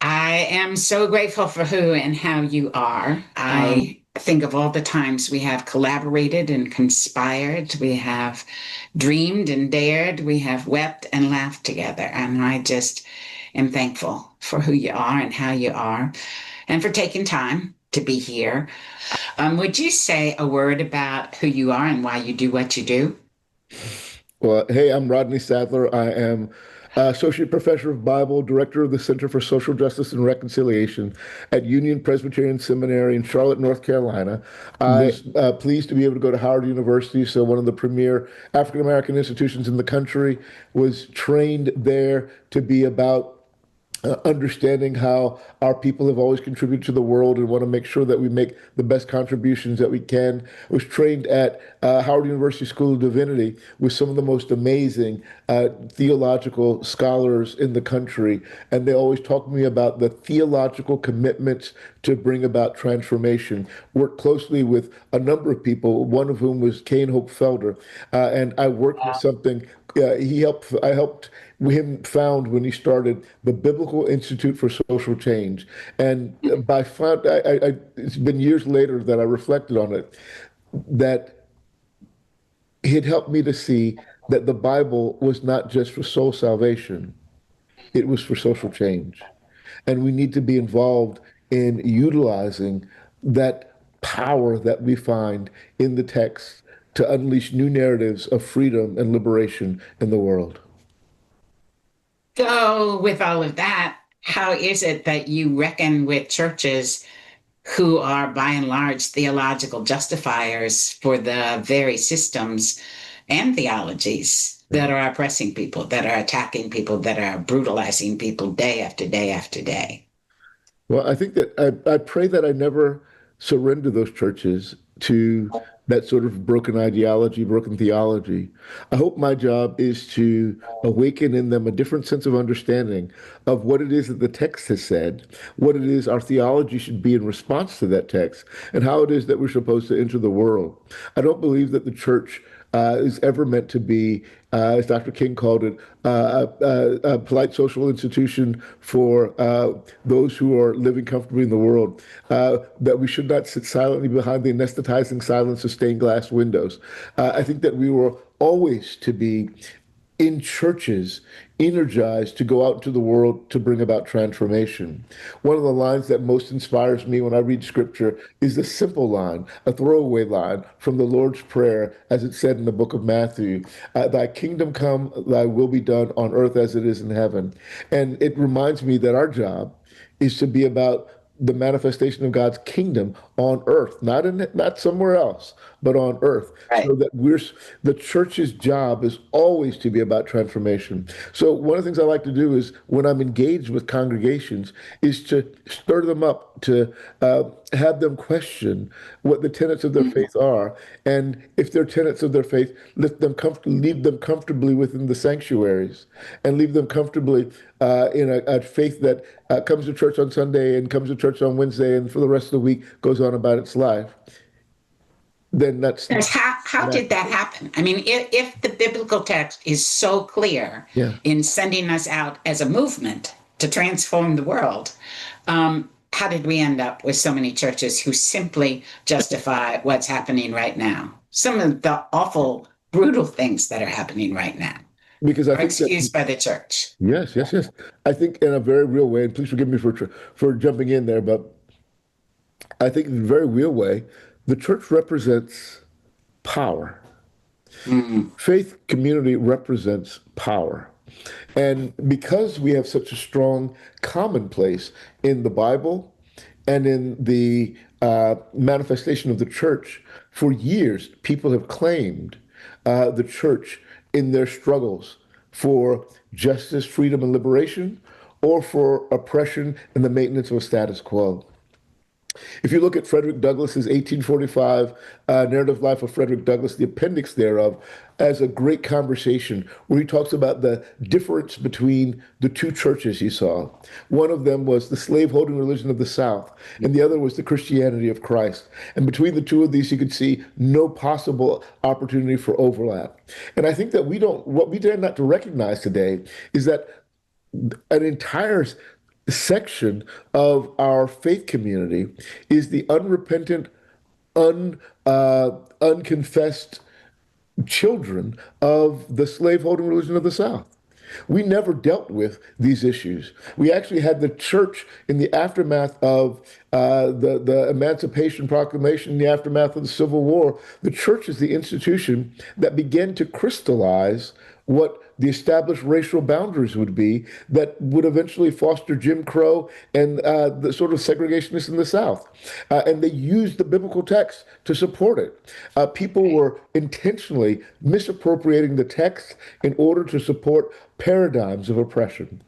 I am so grateful for who and how you are. I think of all the times we have collaborated and conspired, we have dreamed and dared, we have wept and laughed together. And I just am thankful for who you are and how you are, and for taking time to be here. Would you say a word about who you are and why you do what you do? Well, hey, I'm Rodney Sadler. I am Associate Professor of Bible, Director of the Center for Social Justice and Reconciliation at Union Presbyterian Seminary in Charlotte, North Carolina. I was pleased to be able to go to Howard University, so one of the premier African American institutions in the country, was trained there to be about understanding how our people have always contributed to the world and want to make sure that we make the best contributions that we can. I was trained at Howard University School of Divinity with some of the most amazing theological scholars in the country. And they always talk to me about the theological commitments to bring about transformation. Worked closely with a number of people, one of whom was Kane Hope Felder. And I worked with something I helped him found when he started the Biblical Institute for Social Change. And it's been years later that I reflected on it, that it helped me to see that the Bible was not just for soul salvation, it was for social change. And we need to be involved in utilizing that power that we find in the text to unleash new narratives of freedom and liberation in the world. So, with all of that, how is it that you reckon with churches who are by and large theological justifiers for the very systems and theologies that are oppressing people, that are attacking people, that are brutalizing people day after day after day? Well, I think that I pray that I never surrender those churches to that sort of broken ideology, broken theology. I hope my job is to awaken in them a different sense of understanding of what it is that the text has said, what it is our theology should be in response to that text, and how it is that we're supposed to enter the world. I don't believe that the church is ever meant to be, as Dr. King called it, a polite social institution for those who are living comfortably in the world. That we should not sit silently behind the anesthetizing silence of stained glass windows. I think that we were always to be in churches, energized to go out into the world to bring about transformation. One of the lines that most inspires me when I read scripture is the simple line, a throwaway line from the Lord's Prayer, as it said in the book of Matthew, Thy kingdom come, thy will be done on earth as it is in heaven. And it reminds me that our job is to be about the manifestation of God's kingdom on earth, not somewhere else, but on earth, so Right. that the church's job is always to be about transformation. So one of the things I like to do is when I'm engaged with congregations is to stir them up, to have them question what the tenets of their faith are, and if they're tenets of their faith, leave them comfortably within the sanctuaries, and leave them comfortably in a faith that comes to church on Sunday and comes to church on Wednesday, and for the rest of the week goes on about its life. Then that's Because how not, did that happen? I mean, if the biblical text is so clear yeah. in sending us out as a movement to transform the world, how did we end up with so many churches who simply justify what's happening right now? Some of the awful, brutal things that are happening right now Because I are think that excused by the church. yes, yes, yes. I think in a very real way, and please forgive me for jumping in there, but I think in a very real way, the church represents power. Mm. Faith community represents power. And because we have such a strong commonplace in the Bible and in the manifestation of the church, for years, people have claimed the church in their struggles for justice, freedom, and liberation, or for oppression and the maintenance of a status quo. If you look at Frederick Douglass's 1845 Narrative Life of Frederick Douglass, the appendix thereof, as a great conversation where he talks about the difference between the two churches he saw. One of them was the slaveholding religion of the South, and the other was the Christianity of Christ. And between the two of these, you could see no possible opportunity for overlap. And I think that what we dare not to recognize today is that an entire section of our faith community is the unrepentant, unconfessed children of the slaveholding religion of the South. We never dealt with these issues. We actually had the church in the aftermath of the Emancipation Proclamation, in the aftermath of the Civil War. The church is the institution that began to crystallize what the established racial boundaries would be that would eventually foster Jim Crow and the sort of segregationists in the South. And they used the biblical text to support it. People were intentionally misappropriating the text in order to support paradigms of oppression.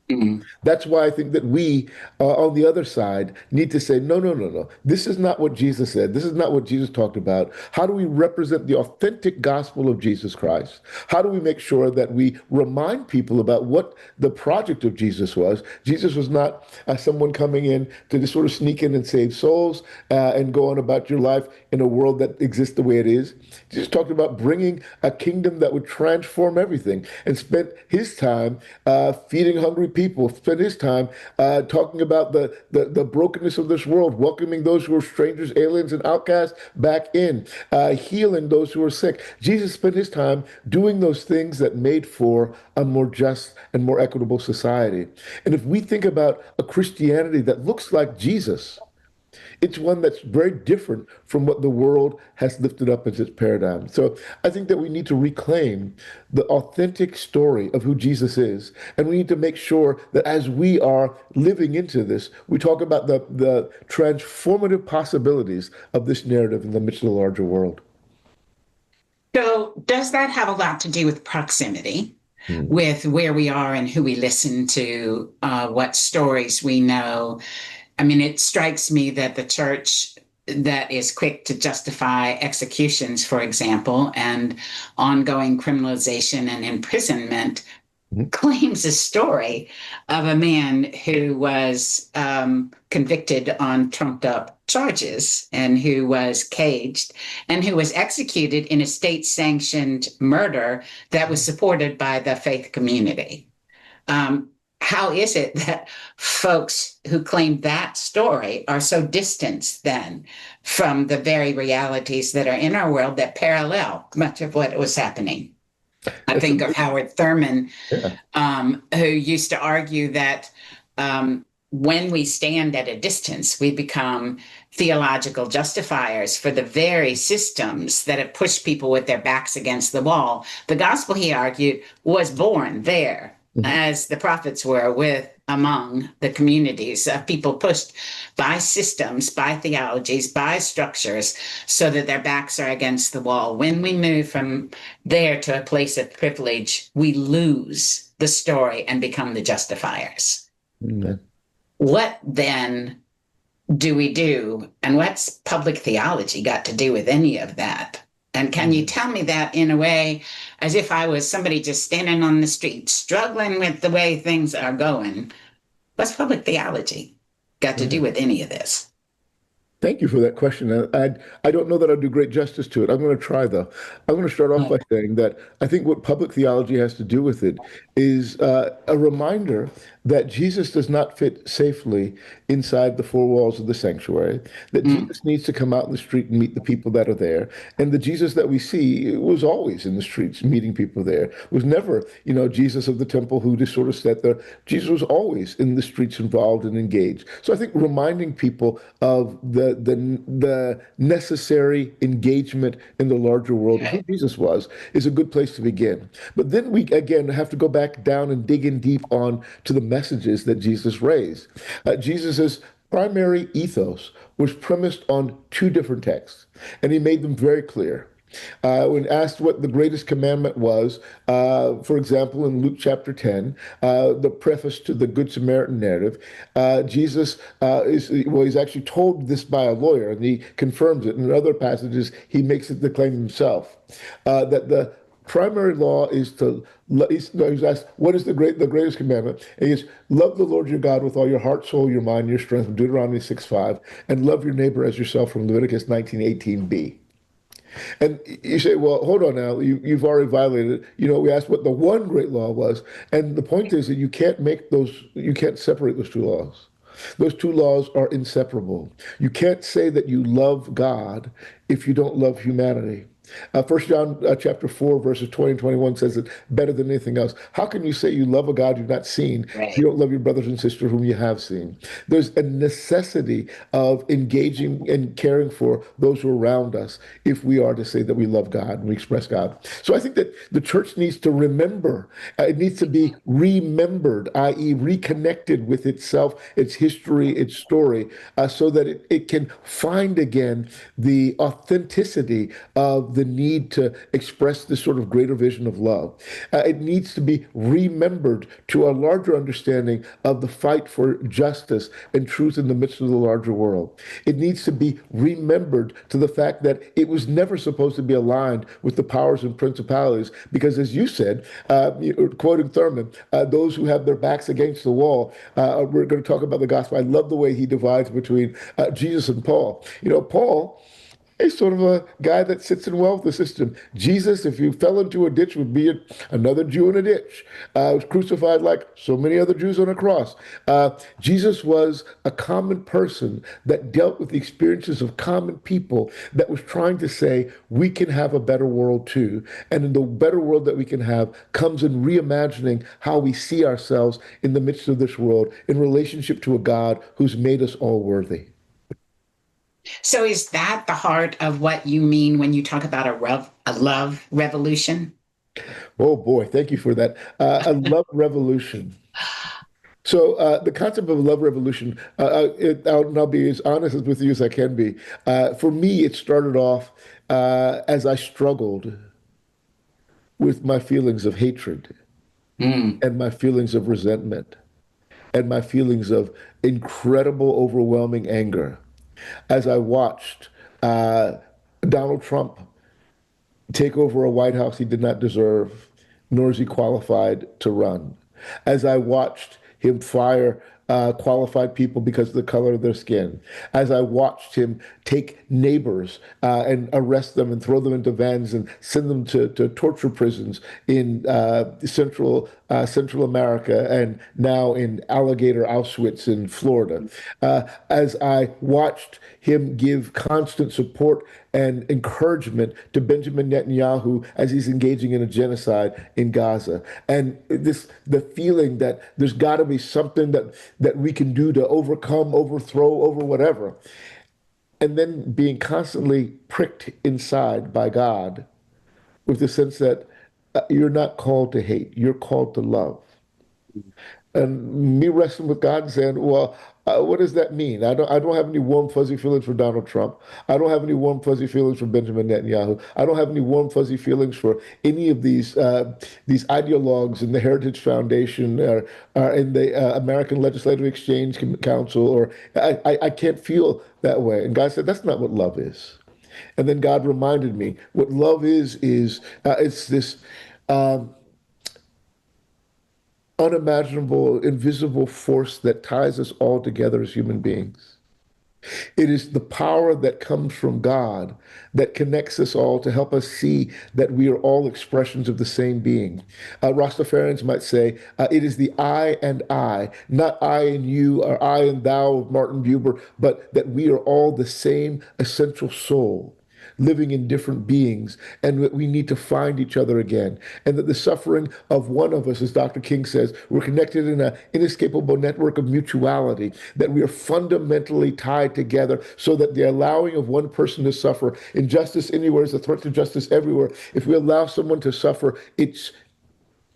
Mhm. That's why I think that we, on the other side, need to say, no, no, no, no. This is not what Jesus said. This is not what Jesus talked about. How do we represent the authentic gospel of Jesus Christ? How do we make sure that we remind people about what the project of Jesus was? Jesus was not someone coming in to just sort of sneak in and save souls and go on about your life in a world that exists the way it is. Jesus talked about bringing a kingdom that would transform everything and spent his time feeding hungry people, spent his time talking about the brokenness of this world, welcoming those who are strangers, aliens, and outcasts back in, healing those who are sick. Jesus spent his time doing those things that made for a more just and more equitable society. And if we think about a Christianity that looks like Jesus, it's one that's very different from what the world has lifted up as its paradigm. So I think that we need to reclaim the authentic story of who Jesus is. And we need to make sure that as we are living into this, we talk about the transformative possibilities of this narrative in the midst of the larger world. So, does that have a lot to do with proximity, Hmm. with where we are and who we listen to, what stories we know? I mean, it strikes me that the church that is quick to justify executions, for example, and ongoing criminalization and imprisonment Mhm. claims a story of a man who was convicted on trumped up charges and who was caged and who was executed in a state sanctioned murder that was supported by the faith community. How is it that folks who claim that story are so distant then from the very realities that are in our world that parallel much of what was happening? I That's a think of Howard Thurman, yeah. who used to argue that when we stand at a distance, we become theological justifiers for the very systems that have pushed people with their backs against the wall. The gospel, he argued, was born there, Mhm. as the prophets were with among the communities of people pushed by systems, by theologies, by structures, so that their backs are against the wall. When we move from there to a place of privilege, we lose the story and become the justifiers. Amen. What then do we do? And what's public theology got to do with any of that? And can you tell me that in a way as if I was somebody just standing on the street struggling with the way things are going? What's public theology got to do Yeah. with any of this? Thank you for that question. I don't know that I'll do great justice to it. I'm going to try, though. I'm going to start off by saying that I think what public theology has to do with it is a reminder that Jesus does not fit safely inside the four walls of the sanctuary, that Mm, Jesus needs to come out in the street and meet the people that are there. And the Jesus that we see was always in the streets meeting people there, was never, Jesus of the temple who just sort of sat there. Jesus was always in the streets involved and engaged. So I think reminding people of the necessary engagement in the larger world of who okay. Jesus was is a good place to begin. But then we again have to go back down and dig in deep on to the messages that Jesus raised. Jesus's primary ethos was premised on two different texts, and he made them very clear. When asked what the greatest commandment was, for example, in Luke chapter 10, the preface to the Good Samaritan narrative, Jesus he's actually told this by a lawyer, and he confirms it. In other passages, he makes it the claim himself that the primary law is to he's asked what is the greatest commandment, and he says love the Lord your God with all your heart, soul, your mind, your strength, from Deuteronomy 6:5, and love your neighbor as yourself from Leviticus 19:18b. And you say, well, hold on now, you've already violated it. We asked what the one great law was. And the point is that you can't separate those two laws. Those two laws are inseparable. You can't say that you love God if you don't love humanity. 1 John chapter 4, verses 20 and 21 says it better than anything else. How can you say you love a God you've not seen if you Right. don't love your brothers and sisters whom you have seen? There's a necessity of engaging and caring for those who are around us if we are to say that we love God and we express God. So I think that the church needs to remember, it needs to be remembered, i.e., reconnected with itself, its history, its story, so that it can find again the authenticity of the need to express this sort of greater vision of love. It needs to be remembered to a larger understanding of the fight for justice and truth in the midst of the larger world. It needs to be remembered to the fact that it was never supposed to be aligned with the powers and principalities, because, as you said, quoting Thurman, those who have their backs against the wall, we're going to talk about the gospel. I love the way he divides between Jesus and Paul. Paul, he's sort of a guy that sits in well with the system. Jesus, if you fell into a ditch, would be another Jew in a ditch. Was crucified like so many other Jews on a cross. Jesus was a common person that dealt with the experiences of common people, that was trying to say we can have a better world too. And in the better world that we can have comes in reimagining how we see ourselves in the midst of this world in relationship to a God who's made us all worthy. So is that the heart of what you mean when you talk about a love revolution? Oh boy, thank you for that. A love revolution. So the concept of a love revolution, I'll be as honest with you as I can be. For me, it started off as I struggled with my feelings of hatred Mm. and my feelings of resentment and my feelings of incredible, overwhelming anger as I watched uh, Donald Trump take over a White House he did not deserve, nor is he qualified to run. As I watched him fire qualified people because of the color of their skin, as I watched him take neighbors and arrest them and throw them into vans and send them to torture prisons in Central America and now in Alligator Auschwitz in Florida, as I watched him give constant support and encouragement to Benjamin Netanyahu as he's engaging in a genocide in Gaza. And the feeling that there's got to be something that we can do to overcome, overthrow, over whatever. And then being constantly pricked inside by God with the sense that you're not called to hate, you're called to love. And me wrestling with God and saying, well, what does that mean? I don't have any warm, fuzzy feelings for Donald Trump. I don't have any warm, fuzzy feelings for Benjamin Netanyahu. I don't have any warm, fuzzy feelings for any of these ideologues in the Heritage Foundation or in the American Legislative Exchange Council, or I can't feel that way. And God said, that's not what love is. And then God reminded me what love is it's this um, unimaginable, invisible force that ties us all together as human beings. It is the power that comes from God that connects us all to help us see that we are all expressions of the same being. Rastafarians might say it is the I and I, not I and you or I and thou, Martin Buber, but that we are all the same essential soul living in different beings, and that we need to find each other again. And that the suffering of one of us, as Dr. King says, we're connected in an inescapable network of mutuality, that we are fundamentally tied together so that the allowing of one person to suffer, injustice anywhere is a threat to justice everywhere. If we allow someone to suffer, it's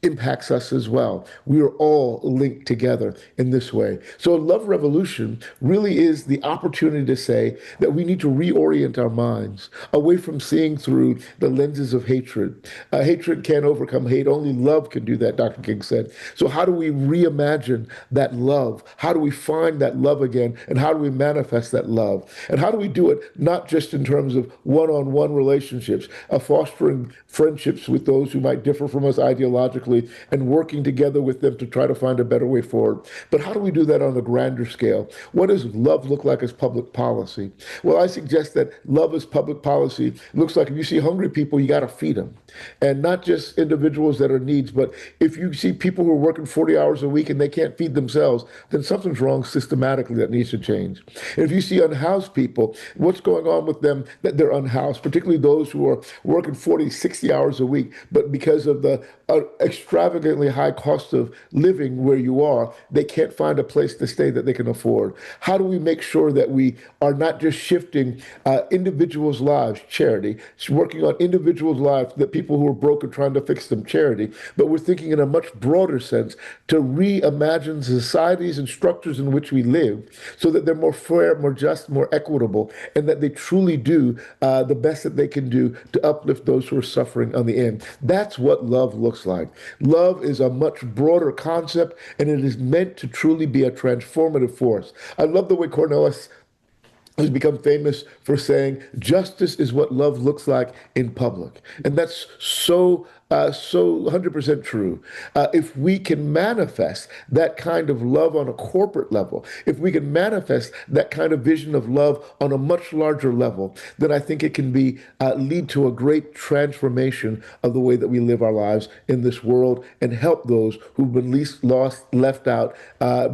impacts us as well. We are all linked together in this way. So a love revolution really is the opportunity to say that we need to reorient our minds away from seeing through the lenses of hatred. Hatred can't overcome hate. Only love can do that, Dr. King said. So how do we reimagine that love? How do we find that love again? And how do we manifest that love? And how do we do it not just in terms of one-on-one relationships, fostering friendships with those who might differ from us ideologically, systematically and working together with them to try to find a better way forward. But how do we do that on a grander scale? What does love look like as public policy? Well, I suggest that love as public policy looks like if you see hungry people, you got to feed them. And not just individuals that are needs, but if you see people who are working 40 hours a week and they can't feed themselves, then something's wrong systematically that needs to change. And if you see unhoused people, what's going on with them that they're unhoused, particularly those who are working 40, 60 hours a week, but because of the extravagantly high cost of living where you are, they can't find a place to stay that they can afford. How do we make sure that we are not just shifting individuals' lives, charity, working on individuals' lives, that people who are broken trying to fix them, charity, but we're thinking in a much broader sense to reimagine societies and structures in which we live so that they're more fair, more just, more equitable, and that they truly do the best that they can do to uplift those who are suffering on the end. That's what love looks like. Love is a much broader concept, and it is meant to truly be a transformative force. I love the way Cornelius has become famous for saying justice is what love looks like in public. And that's so 100% true. If we can manifest that kind of love on a corporate level, if we can manifest that kind of vision of love on a much larger level, then I think it can be lead to a great transformation of the way that we live our lives in this world and help those who've been least lost, left out,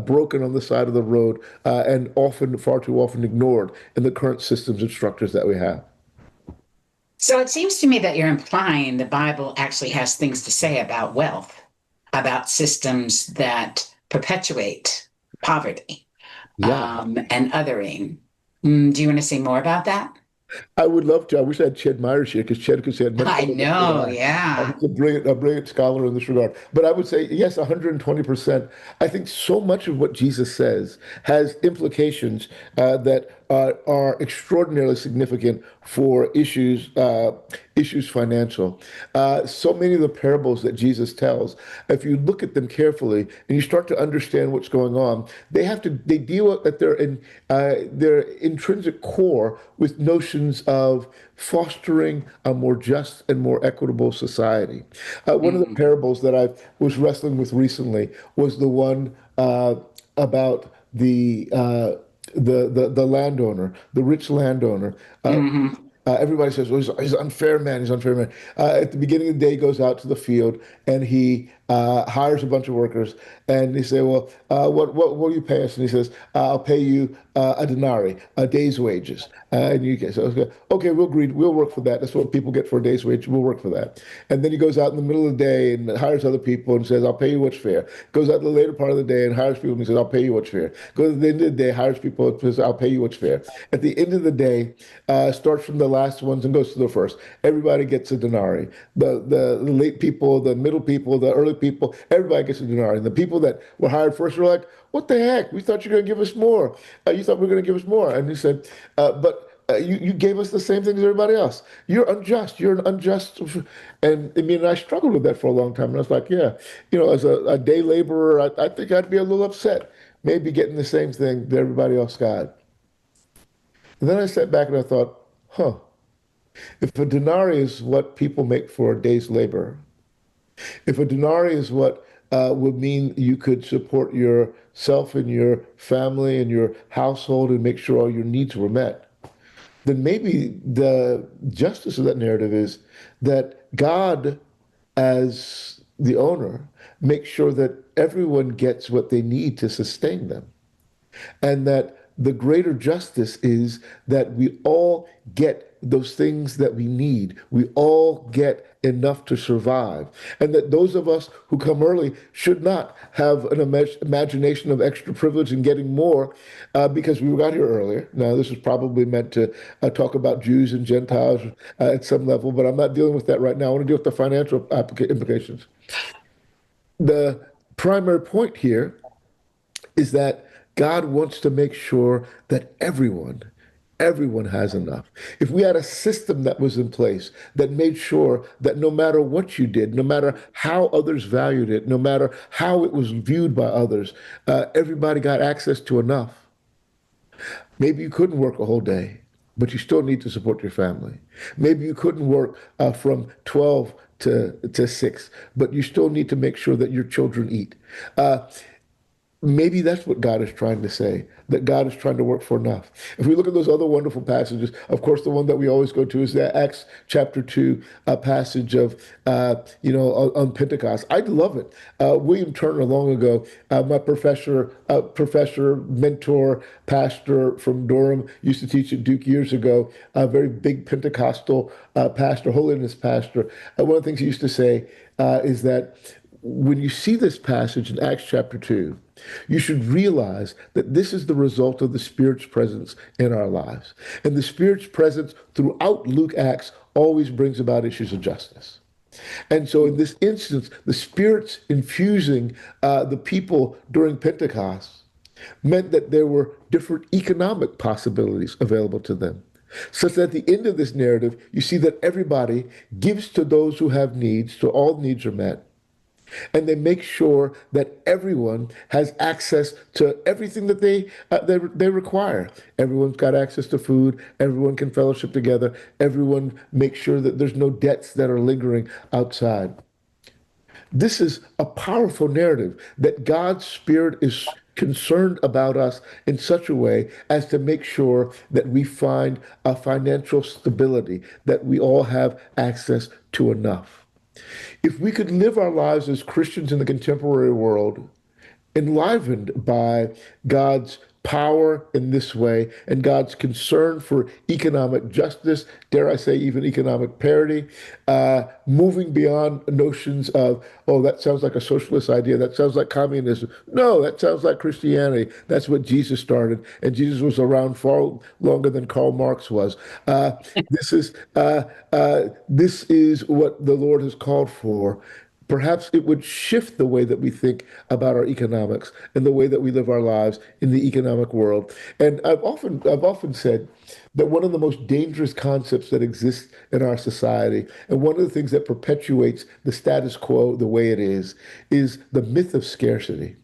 broken on the side of the road, and often, far too often ignored in the current systems and structures that we have. So it seems to me that you're implying the Bible actually has things to say about wealth, about systems that perpetuate poverty, Yeah. and othering. Do you want to say more about that? I would love to. I wish I had Ched Myers here because Ched could say it much I better than know, I. yeah. He's a brilliant scholar in this regard. But I would say, yes, 120%. I think so much of what Jesus says has implications that are extraordinarily significant for issues financial. So many of the parables that Jesus tells, if you look at them carefully and you start to understand what's going on, they deal at their intrinsic core with notions of fostering a more just and more equitable society. One of the Mm, parables that I was wrestling with recently was the one about the landowner, the rich landowner. hmm Everybody says, well, he's an unfair man. He's an unfair man. At the beginning of the day, he goes out to the field and he hires a bunch of workers. And they say, well, what will you pay us? And he says, I'll pay you a denarii, a day's wages. And you say, okay, we'll agree. We'll work for that. That's what people get for a day's wage. We'll work for that. And then he goes out in the middle of the day and hires other people and says, I'll pay you what's fair. Goes out in the later part of the day and hires people and he says, I'll pay you what's fair. Goes at the end of the day, hires people and says, I'll pay you what's fair. At the end of the day, starts from the last ones and goes to the first. Everybody gets a denarii. The late people, the middle people, the early people, everybody gets a denarii. And the people that were hired first were like, what the heck? We thought you were going to give us more. You thought we were going to give us more. And he said, you gave us the same thing as everybody else. You're unjust. You're an unjust. And I mean, I struggled with that for a long time. And I was like, yeah, as a day laborer, I think I'd be a little upset, maybe getting the same thing that everybody else got. And then I sat back and I thought, huh, if a denarii is what people make for a day's labor, if a denarii is what would mean you could support yourself and your family and your household and make sure all your needs were met, then maybe the justice of that narrative is that God, as the owner, makes sure that everyone gets what they need to sustain them. And that the greater justice is that we all get those things that we need. We all get enough to survive. And that those of us who come early should not have an imagination of extra privilege and getting more because we got here earlier. Now, this is probably meant to talk about Jews and Gentiles at some level, but I'm not dealing with that right now. I want to deal with the financial implications. The primary point here is that God wants to make sure that everyone has enough. If we had a system that was in place that made sure that no matter what you did, no matter how others valued it, no matter how it was viewed by others, everybody got access to enough. Maybe you couldn't work a whole day, but you still need to support your family. Maybe you couldn't work from 12 to six, but you still need to make sure that your children eat. Uh, Maybe that's what God is trying to say, that God is trying to work for enough. If we look at those other wonderful passages, of course, the one that we always go to is that Acts chapter 2 passage of, on Pentecost. I love it. William Turner, long ago, my professor, mentor, pastor from Durham, used to teach at Duke years ago, a very big Pentecostal pastor, holiness pastor. One of the things he used to say is that when you see this passage in Acts chapter 2, you should realize that this is the result of the Spirit's presence in our lives. And the Spirit's presence throughout Luke Acts always brings about issues of justice. And so in this instance, the Spirit's infusing the people during Pentecost meant that there were different economic possibilities available to them. Such that at the end of this narrative, you see that everybody gives to those who have needs, so all needs are met, and they make sure that everyone has access to everything that they require. Everyone's got access to food. Everyone can fellowship together. Everyone makes sure that there's no debts that are lingering outside. This is a powerful narrative that God's Spirit is concerned about us in such a way as to make sure that we find a financial stability, that we all have access to enough. If we could live our lives as Christians in the contemporary world, enlivened by God's power in this way and God's concern for economic justice, dare I say, even economic parity, moving beyond notions of, oh, that sounds like a socialist idea, that sounds like communism. No, that sounds like Christianity. That's what Jesus started, and Jesus was around far longer than Karl Marx was. This is this is what the Lord has called for. Perhaps it would shift the way that we think about our economics and the way that we live our lives in the economic world. And I've often said that one of the most dangerous concepts that exists in our society, and one of the things that perpetuates the status quo the way it is the myth of scarcity,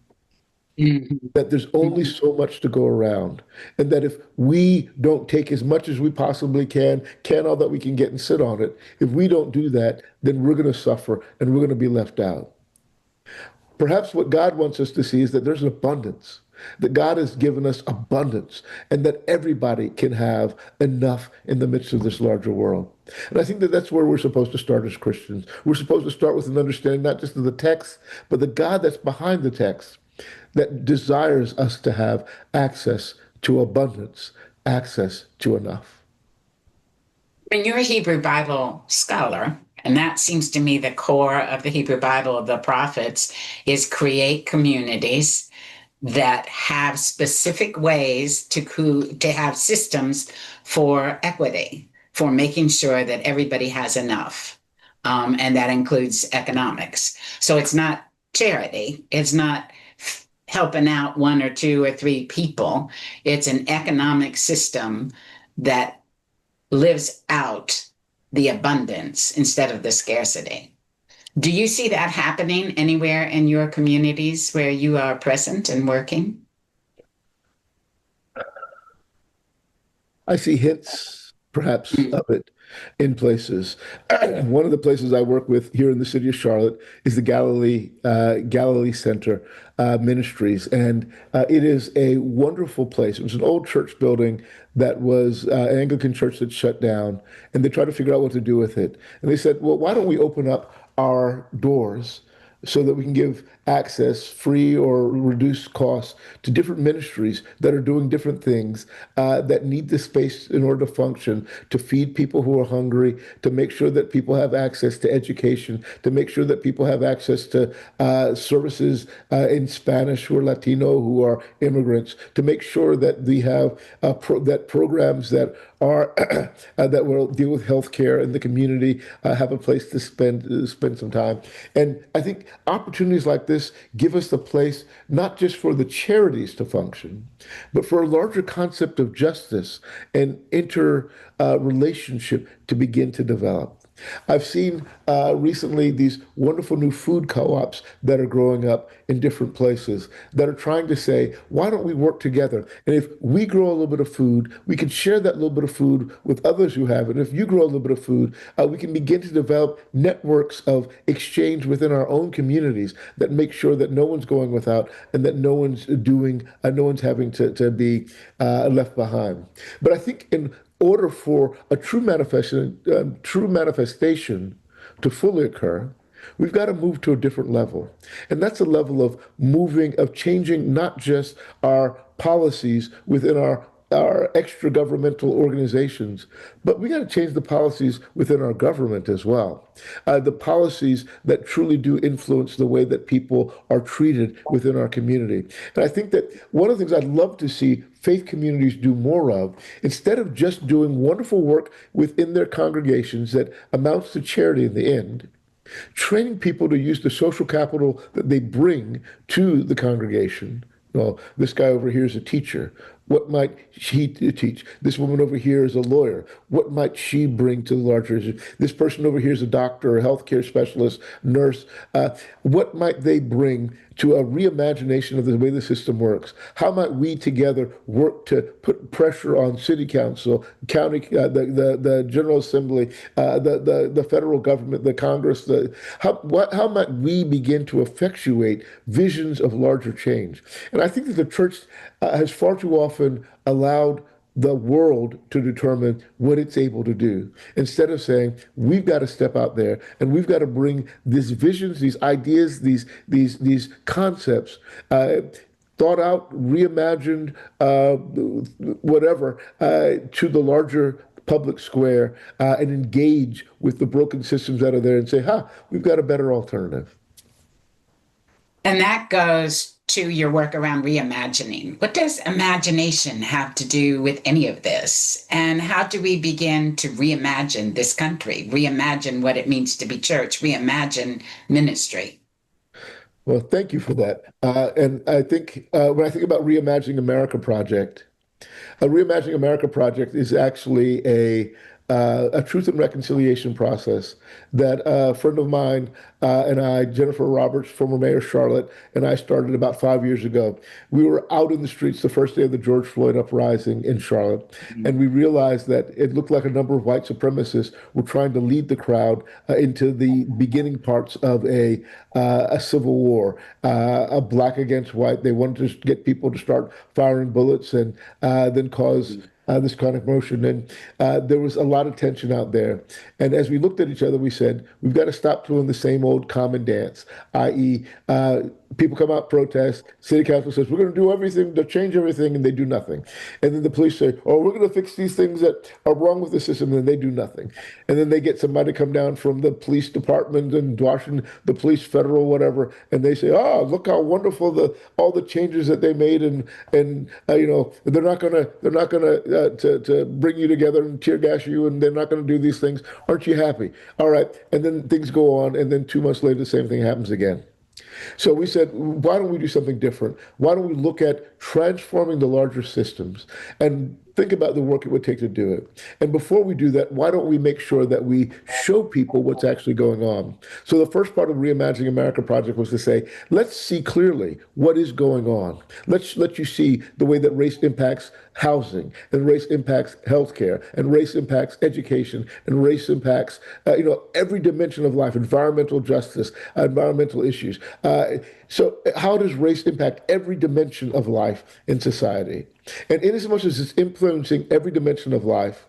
Mhm. that there's only Mhm. so much to go around, and that if we don't take as much as we possibly can all that we can get and sit on it, if we don't do that, then we're going to suffer and we're going to be left out. Perhaps what God wants us to see is that there's an abundance, that God has given us abundance, and that everybody can have enough in the midst of this larger world. And I think that that's where we're supposed to start as Christians. We're supposed to start with an understanding not just of the text, but the God that's behind the text, that desires us to have access to abundance, access to enough. And you're a Hebrew Bible scholar, and that seems to me the core of the Hebrew Bible of the prophets is create communities that have specific ways to have systems for equity, for making sure that everybody has enough. And that includes economics. So it's not charity, it's not helping out one or two or three people. It's an economic system that lives out the abundance instead of the scarcity. Do you see that happening anywhere in your communities where you are present and working? I see hints, perhaps, Mm. of it in places. One of the places I work with here in the city of Charlotte is the Galilee Center Ministries, and it is a wonderful place. It was an old church building that was an Anglican church that shut down, and they tried to figure out what to do with it. And they said, "Well, why don't we open up our doors?" So that we can give access, free or reduced costs, to different ministries that are doing different things that need the space in order to function, to feed people who are hungry, to make sure that people have access to education, to make sure that people have access to services in Spanish who are Latino, who are immigrants, to make sure that we have that programs that are that will deal with healthcare in the community have a place to spend some time. And I think opportunities like this give us the place not just for the charities to function, but for a larger concept of justice and inter relationship to begin to develop. I've seen recently these wonderful new food co-ops that are growing up in different places that are trying to say, why don't we work together? And if we grow a little bit of food, we can share that little bit of food with others who have it. And if you grow a little bit of food, we can begin to develop networks of exchange within our own communities that make sure that no one's going without and that no one's having to be left behind. But I think in order for a true manifestation to fully occur, we've got to move to a different level. And that's a level of changing not just our policies within our extra governmental organizations, but we got to change the policies within our government as well. The policies that truly do influence the way that people are treated within our community. And I think that one of the things I'd love to see faith communities do more of, instead of just doing wonderful work within their congregations that amounts to charity in the end, training people to use the social capital that they bring to the congregation. Well, this guy over here is a teacher. What might she teach? This woman over here is a lawyer. What might she bring to the larger issue? This person over here is a doctor, a healthcare specialist, nurse. What might they bring to a reimagination of the way the system works? How might we together work to put pressure on city council, county, the General Assembly, the federal government, the Congress? How might we begin to effectuate visions of larger change? And I think that the church has far too often allowed the world to determine what it's able to do instead of saying we've got to step out there and we've got to bring these visions, these ideas, these concepts thought out, reimagined, whatever, to the larger public square and engage with the broken systems that are there and say, we've got a better alternative. And that goes to your work around reimagining. What does imagination have to do with any of this? And how do we begin to reimagine this country, reimagine what it means to be church, reimagine ministry? Well, thank you for that. And I think when I think about Reimagining America project, a Reimagining America project is actually a truth and reconciliation process that a friend of mine and I, Jennifer Roberts, former Mayor of Charlotte, and I started about 5 years ago. We were out in the streets the first day of the George Floyd uprising in Charlotte, and we realized that it looked like a number of white supremacists were trying to lead the crowd into the beginning parts of a civil war, a black against white. They wanted to get people to start firing bullets and then cause this kind of motion. And there was a lot of tension out there. And as we looked at each other, we said, we've got to stop doing the same old common dance, i.e., people come out, protest, city council says, we're going to do everything to change everything, and they do nothing. And then the police say, oh, we're going to fix these things that are wrong with the system, and they do nothing. And then they get somebody to come down from the police department in Washington, the police, federal, whatever, and they say, oh, look how wonderful all the changes that they made, and they're not going to bring you together and tear gas you, and they're not going to do these things. Aren't you happy? All right. And then things go on, and then 2 months later, the same thing happens again. So we said, why don't we do something different? Why don't we look at transforming the larger systems and think about the work it would take to do it? And before we do that, why don't we make sure that we show people what's actually going on? So the first part of Reimagining America project was to say, let's see clearly what is going on. Let's let you see the way that race impacts housing, and race impacts healthcare, and race impacts education, and race impacts every dimension of life, environmental justice, environmental issues. So how does race impact every dimension of life in society? And in as much as it's influencing every dimension of life,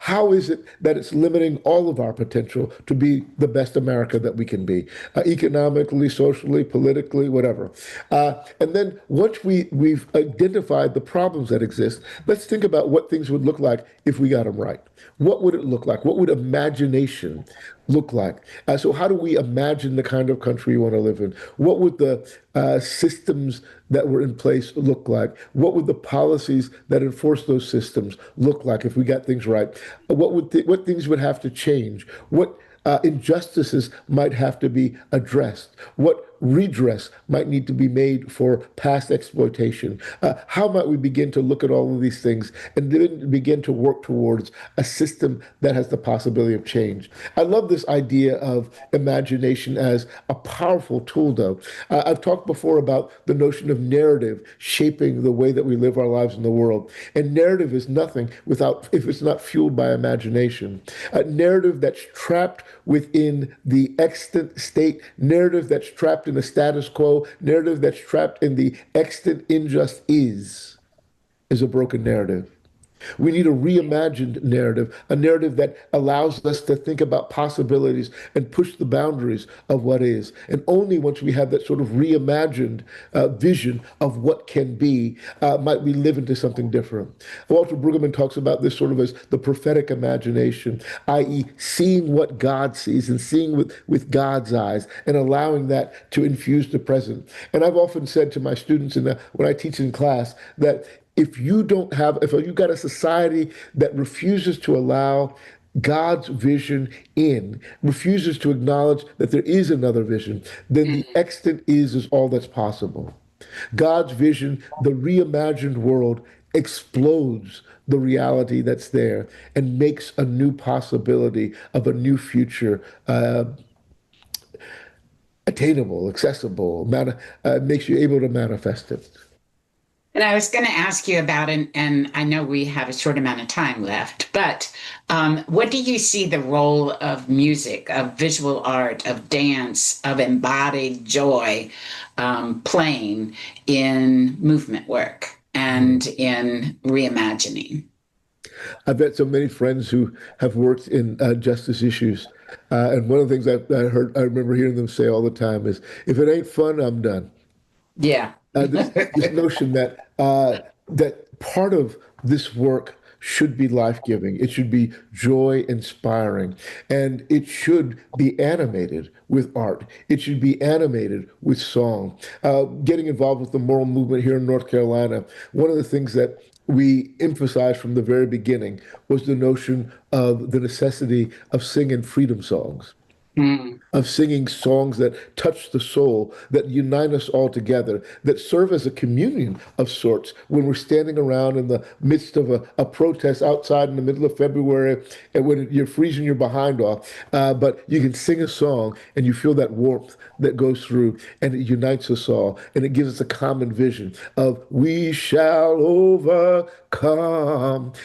how is it that it's limiting all of our potential to be the best America that we can be, economically, socially, politically, whatever? And then once we've identified the problems that exist, let's think about what things would look like if we got them right. What would it look like? What would imagination look like? So how do we imagine the kind of country we want to live in? What would the systems that were in place look like? What would the policies that enforce those systems look like if we got things right? What things would have to change? What injustices might have to be addressed? What redress might need to be made for past exploitation? How might we begin to look at all of these things and then begin to work towards a system that has the possibility of change? I love this idea of imagination as a powerful tool, though. I've talked before about the notion of narrative shaping the way that we live our lives in the world. And narrative is nothing without if it's not fueled by imagination. A narrative that's trapped within the extant state, narrative that's trapped in the status quo, narrative that's trapped in the extant injust is a broken narrative. We need a reimagined narrative, a narrative that allows us to think about possibilities and push the boundaries of what is. And only once we have that sort of reimagined vision of what can be, might we live into something different. Walter Brueggemann talks about this sort of as the prophetic imagination, i.e., seeing what God sees and seeing with God's eyes and allowing that to infuse the present. And I've often said to my students when I teach in class that if you've got a society that refuses to allow God's vision in, refuses to acknowledge that there is another vision, then the extant is all that's possible. God's vision, the reimagined world, explodes the reality that's there and makes a new possibility of a new future attainable, accessible, makes you able to manifest it. And I was going to ask you about, and I know we have a short amount of time left, but what do you see the role of music, of visual art, of dance, of embodied joy playing in movement work and in reimagining? I've met so many friends who have worked in justice issues. And one of the things I remember hearing them say all the time is, if it ain't fun, I'm done. Yeah. This notion that that part of this work should be life-giving. It should be joy-inspiring, and it should be animated with art. It should be animated with song. Getting involved with the moral movement here in North Carolina, one of the things that we emphasized from the very beginning was the notion of the necessity of singing freedom songs, Mm. of singing songs that touch the soul, that unite us all together, that serve as a communion of sorts when we're standing around in the midst of a protest outside in the middle of February and when you're freezing your behind off. But you can sing a song and you feel that warmth that goes through and it unites us all and it gives us a common vision of we shall overcome.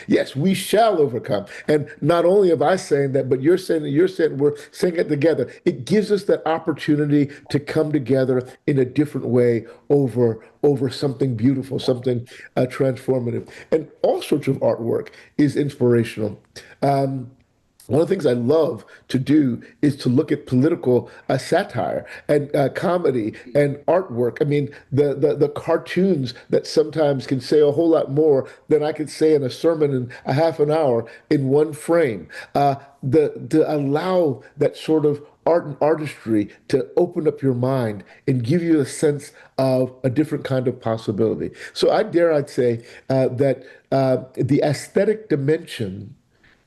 Yes, we shall overcome. And not only am I saying that, but you're saying that we're saying it together. It gives us that opportunity to come together in a different way over something beautiful, something transformative. And all sorts of artwork is inspirational. One of the things I love to do is to look at political satire and comedy and artwork. I mean, the cartoons that sometimes can say a whole lot more than I could say in a sermon in a half an hour in one frame. To allow that sort of art and artistry to open up your mind and give you a sense of a different kind of possibility. So I'd say that the aesthetic dimension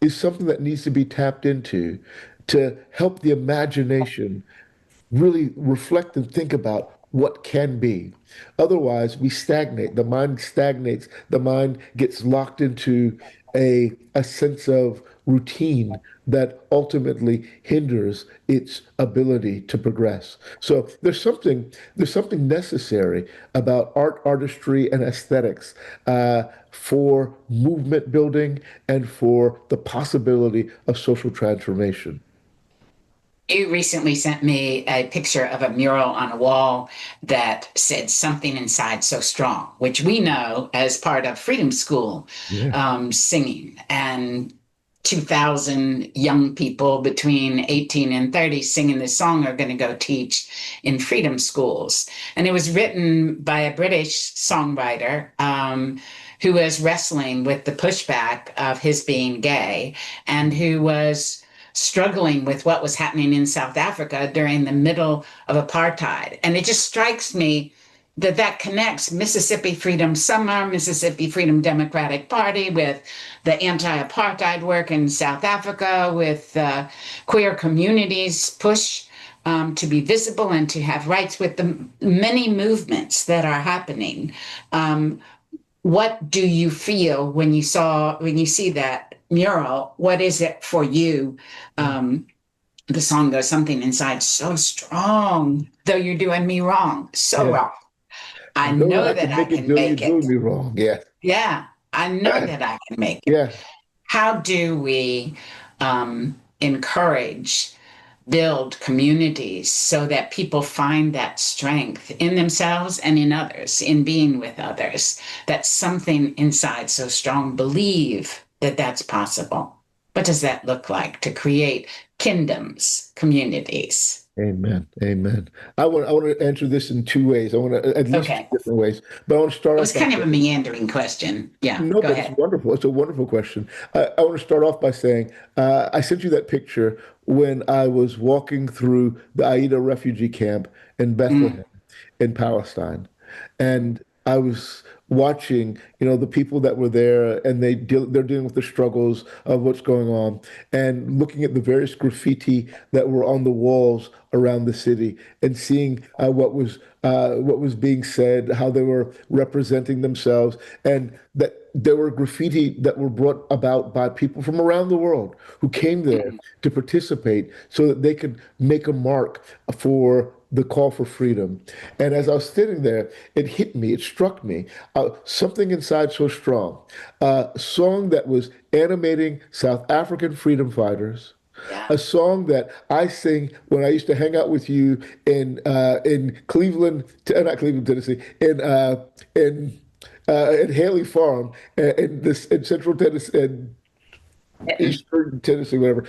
is something that needs to be tapped into to help the imagination really reflect and think about what can be. Otherwise, we stagnate. The mind stagnates. The mind gets locked into a sense of routine that ultimately hinders its ability to progress. So there's something necessary about art, artistry, and aesthetics for movement building and for the possibility of social transformation. You recently sent me a picture of a mural on a wall that said something inside so strong, which we know as part of Freedom School Yeah. singing. And 2,000 young people between 18 and 30 singing this song are going to go teach in freedom schools. And it was written by a British songwriter who was wrestling with the pushback of his being gay and who was struggling with what was happening in South Africa during the middle of apartheid. And it just strikes me that that connects Mississippi Freedom Summer, Mississippi Freedom Democratic Party with the anti-apartheid work in South Africa, with queer communities push to be visible and to have rights with the many movements that are happening. Um, what do you feel when you see that mural? What is it for you? Um, the song goes something inside so strong, though you're doing me wrong, so Yeah. wrong. I Knowing know I that can I make it can though you're make it. doing me wrong. Yeah. Yeah, I know that I can make it. Yeah. How do we encourage, build communities so that people find that strength in themselves and in others, in being with others, that something inside so strong believe that that's possible? What does that look like to create kingdoms, communities? Amen. Amen. I want to answer this in two ways. I want to at least two Okay. different ways. But I want to start It off was by kind of a saying, meandering question. Yeah, no, go but it's ahead. wonderful. It's a wonderful question. I want to start off by saying I sent you that picture when I was walking through the Aida refugee camp in Mm, Bethlehem in Palestine. And I was watching, the people that were there and they're dealing with the struggles of what's going on and looking at the various graffiti that were on the walls around the city and seeing what was being said, how they were representing themselves, and that there were graffiti that were brought about by people from around the world who came there mm, to participate so that they could make a mark for the call for freedom. And as I was sitting there, it hit me, it struck me, something inside so strong. A song that was animating South African freedom fighters, yeah. a song that I sing when I used to hang out with you in Cleveland, not Cleveland, Tennessee, in Haley Farm, in Central Tennessee, in Eastern Tennessee, whatever.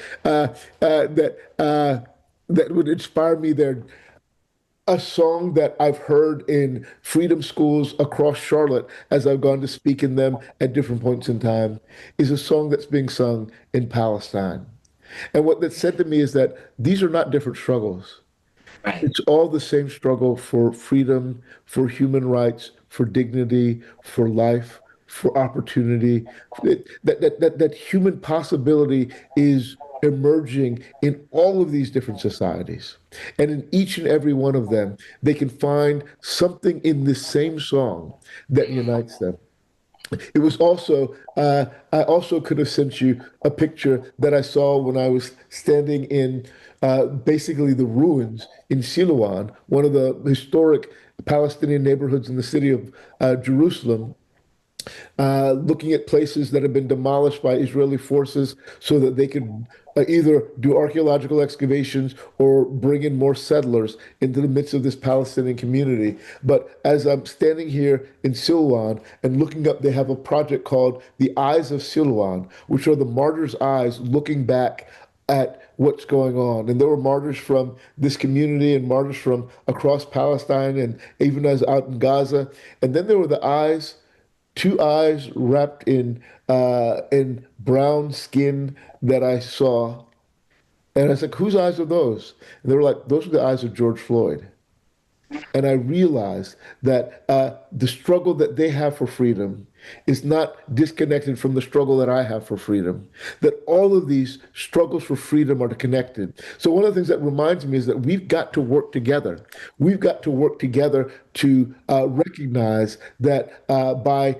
That would inspire me there. A song that I've heard in freedom schools across Charlotte as I've gone to speak in them at different points in time is a song that's being sung in Palestine. And what that said to me is that these are not different struggles. Right. It's all the same struggle for freedom, for human rights, for dignity, for life, for opportunity. That human possibility is emerging in all of these different societies. And in each and every one of them, they can find something in this same song that unites them. It was also, I also could have sent you a picture that I saw when I was standing in basically the ruins in Siloam, one of the historic Palestinian neighborhoods in the city of Jerusalem, looking at places that have been demolished by Israeli forces so that they could either do archaeological excavations or bring in more settlers into the midst of this Palestinian community. But as I'm standing here in Silwan and looking up, they have a project called the Eyes of Silwan, which are the martyrs' eyes looking back at what's going on. And there were martyrs from this community and martyrs from across Palestine and even as out in Gaza. And then there were the eyes, two eyes wrapped in brown skin that I saw. And I was like, whose eyes are those? And they were like, those are the eyes of George Floyd. And I realized that the struggle that they have for freedom is not disconnected from the struggle that I have for freedom. That all of these struggles for freedom are connected. So, one of the things that reminds me is that we've got to work together. We've got to work together to recognize that by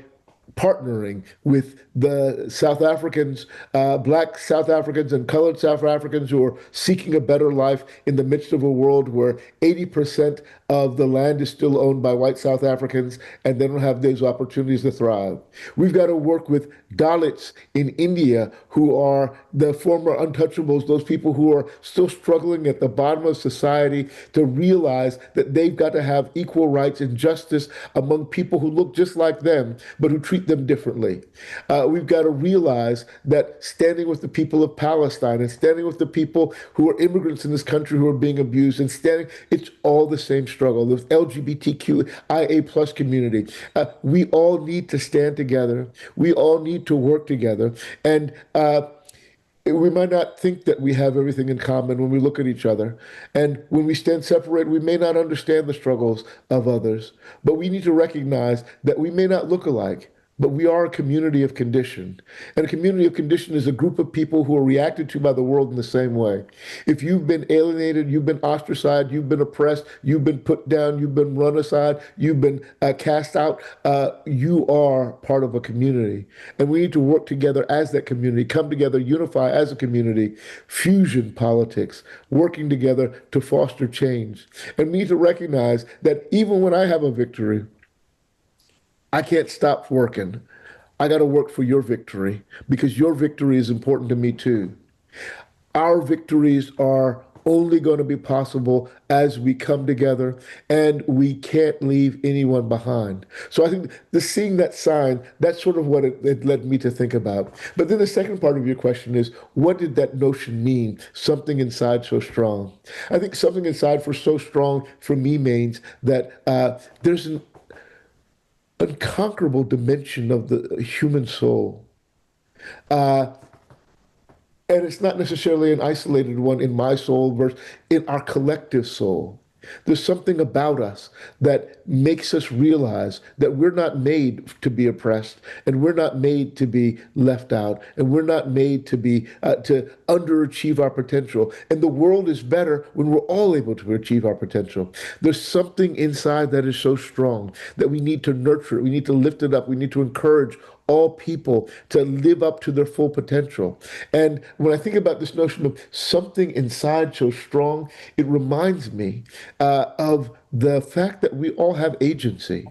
partnering with the South Africans, black South Africans and colored South Africans who are seeking a better life in the midst of a world where 80% of the land is still owned by white South Africans and they don't have those opportunities to thrive. We've got to work with Dalits in India who are the former untouchables, those people who are still struggling at the bottom of society to realize that they've got to have equal rights and justice among people who look just like them, but who treat them differently. We've got to realize that standing with the people of Palestine and standing with the people who are immigrants in this country who are being abused and standing, it's all the same struggle. The LGBTQIA plus community. We all need to stand together. We all need to work together. And we might not think that we have everything in common when we look at each other. And when we stand separated, we may not understand the struggles of others. But we need to recognize that we may not look alike, but we are a community of condition. And a community of condition is a group of people who are reacted to by the world in the same way. If you've been alienated, you've been ostracized, you've been oppressed, you've been put down, you've been run aside, you've been cast out, you are part of a community. And we need to work together as that community, come together, unify as a community, fusion politics, working together to foster change. And we need to recognize that even when I have a victory, I can't stop working. I got to work for your victory because your victory is important to me too. Our victories are only going to be possible as we come together, and we can't leave anyone behind. So I think the seeing that sign, that's sort of what it led me to think about. But then the second part of your question is, what did that notion mean? Something inside so strong. I think something inside for so strong for me means that there's an unconquerable dimension of the human soul. Uh, and it's not necessarily an isolated one in my soul versus in our collective soul. There's something about us that makes us realize that we're not made to be oppressed, and we're not made to be left out, and we're not made to be to underachieve our potential. And the world is better when we're all able to achieve our potential. There's something inside that is so strong that we need to nurture it. We need to lift it up. We need to encourage all people to live up to their full potential. And when I think about this notion of something inside so strong, it reminds me of the fact that we all have agency.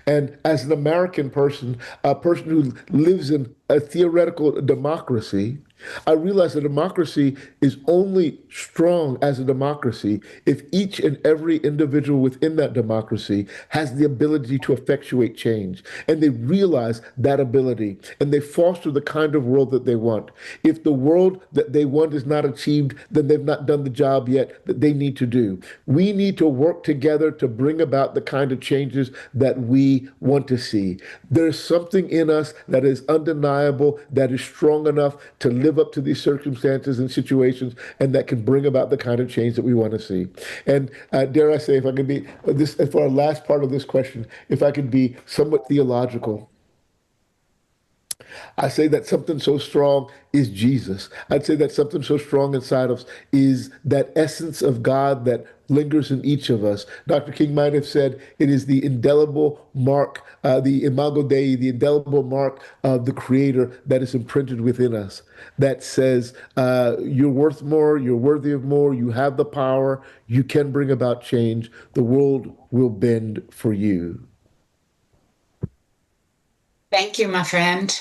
And as an American person, a person who lives in a theoretical democracy, I realize that democracy is only strong as a democracy if each and every individual within that democracy has the ability to effectuate change. And they realize that ability and they foster the kind of world that they want. If the world that they want is not achieved, then they've not done the job yet that they need to do. We need to work together to bring about the kind of changes that we want to see. There's something in us that is undeniable, that is strong enough to live up to these circumstances and situations, and that can bring about the kind of change that we want to see. And dare I say, if I could be this for our last part of this question, if I could be somewhat theological, I say that something so strong is Jesus. I'd say that something so strong inside of us is that essence of God that lingers in each of us. Dr. King might have said it is the indelible mark, the imago Dei, the indelible mark of the Creator that is imprinted within us that says, you're worth more, you're worthy of more, you have the power, you can bring about change, the world will bend for you. Thank you, my friend.